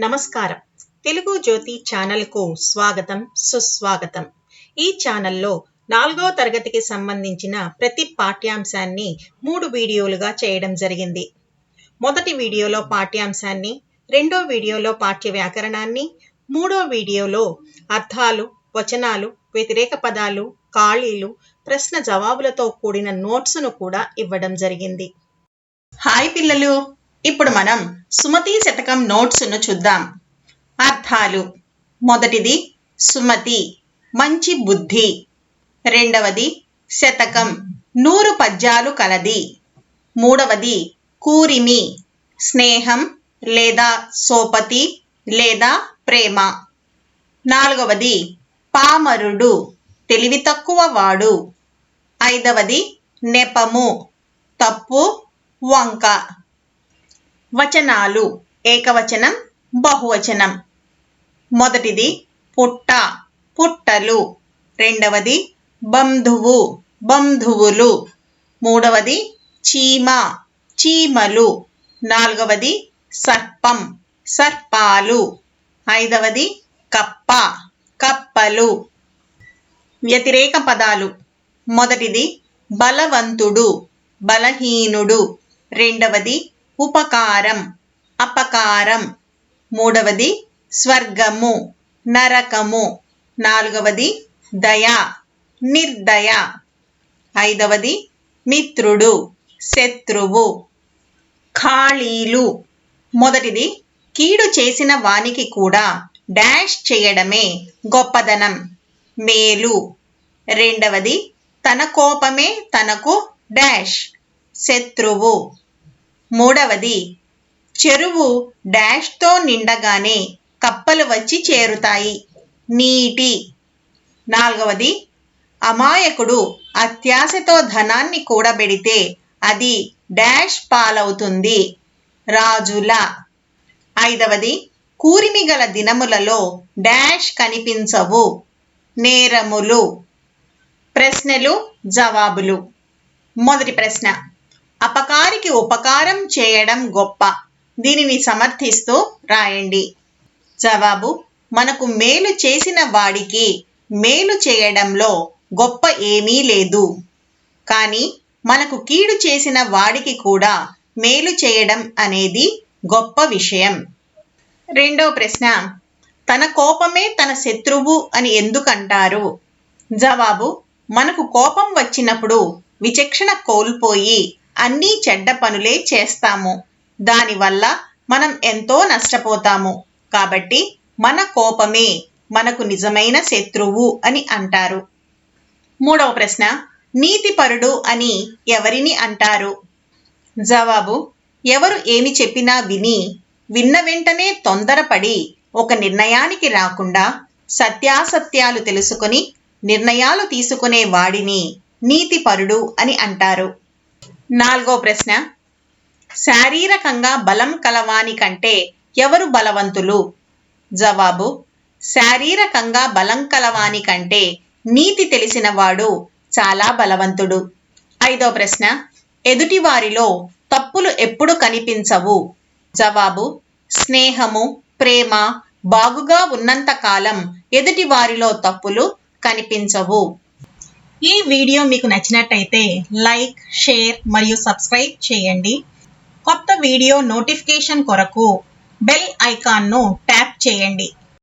నమస్కారం. తెలుగు జ్యోతి ఛానల్కు స్వాగతం, సుస్వాగతం. ఈ ఛానల్లో 4వ తరగతికి సంబంధించిన ప్రతి పాఠ్యాంశాన్ని 3 వీడియోలుగా చేయడం జరిగింది. మొదటి వీడియోలో పాఠ్యాంశాన్ని, రెండో వీడియోలో పాఠ్య వ్యాకరణాన్ని, మూడో వీడియోలో అర్థాలు, వచనాలు, వ్యతిరేక పదాలు, ఖాళీలు, ప్రశ్న జవాబులతో కూడిన నోట్స్ను కూడా ఇవ్వడం జరిగింది. హాయ్ పిల్లలు, ఇప్పుడు మనం సుమతి శతకం నోట్స్ను చూద్దాం. అర్థాలు: మొదటిది సుమతి, మంచి బుద్ధి. రెండవది శతకం, 100 పద్యాలు కలది. మూడవది కూరిమి, స్నేహం లేదా సోపతి లేదా ప్రేమ. నాలుగవది పామరుడు, తెలివి తక్కువ వాడు. ఐదవది నెపము, తప్పు, వంక. వచనాలు: ఏకవచనం, బహువచనం. మొదటిది పుట్ట, పుట్టలు. రెండవది బంధువు, బంధువులు. మూడవది చీమ, చీమలు. నాలుగవది సర్పం, సర్పాలు. ఐదవది కప్ప, కప్పలు. వ్యతిరేక పదాలు: మొదటిది బలవంతుడు, బలహీనుడు. రెండవది ఉపకారం, అపకారం. మూడవది స్వర్గము, నరకము. నాలుగవది దయ, నిర్దయ. ఐదవది మిత్రుడు, శత్రువు. ఖాళీలు: మొదటిది కీడు చేసిన వానికి కూడా డాష్ చేయడమే గొప్పదనం, మేలు. రెండవది తన కోపమే తనకు డాష్, శత్రువు. మూడవది చెరువు డాష్తో నిండగానే కప్పలు వచ్చి చేరుతాయి, నీటి. నాలుగవది అమాయకుడు అత్యాశతో ధనాన్ని కూడబెడితే అది డాష్ పాలవుతుంది, రాజుల. ఐదవది కూరిమి గల దినములలో డాష్ కనిపించవు, నేరములు. ప్రశ్నలు, జవాబులు. మొదటి ప్రశ్న: అపకారికి ఉపకారం చేయడం గొప్ప, దీనిని సమర్థిస్తూ రాయండి. జవాబు: మనకు మేలు చేసిన వాడికి మేలు చేయడంలో గొప్ప ఏమీ లేదు, కానీ మనకు కీడు చేసిన వాడికి కూడా మేలు చేయడం అనేది గొప్ప విషయం. రెండో ప్రశ్న: తన కోపమే తన శత్రువు అని ఎందుకంటారు? జవాబు: మనకు కోపం వచ్చినప్పుడు విచక్షణ కోల్పోయి అన్నీ చెడ్డ పనులే చేస్తాము. దానివల్ల మనం ఎంతో నష్టపోతాము. కాబట్టి మన కోపమే మనకు నిజమైన శత్రువు అని అంటారు. మూడవ ప్రశ్న: నీతిపరుడు అని ఎవరిని అంటారు? జవాబు: ఎవరు ఏమి చెప్పినా విన్న వెంటనే తొందరపడి ఒక నిర్ణయానికి రాకుండా సత్యాసత్యాలు తెలుసుకొని నిర్ణయాలు తీసుకునే వాడిని నీతిపరుడు అని అంటారు. నాలుగో ప్రశ్న: శారీరకంగా బలం కలవాని కంటే ఎవరు బలవంతులు? జవాబు: శారీరకంగా బలం కలవాని కంటే నీతి తెలిసిన వాడు చాలా బలవంతుడు. ఐదో ప్రశ్న: ఎదుటివారిలో తప్పులు ఎప్పుడు కనిపించవు? జవాబు: స్నేహము, ప్రేమ బాగుగా ఉన్నంత కాలం ఎదుటివారిలో తప్పులు కనిపించవు. ఈ వీడియో మీకు నచ్చినట్టయితే లైక్, షేర్ మరియు సబ్స్క్రైబ్ చేయండి. కొత్త వీడియో నోటిఫికేషన్ కొరకు బెల్ ఐకాన్ను ట్యాప్ చేయండి.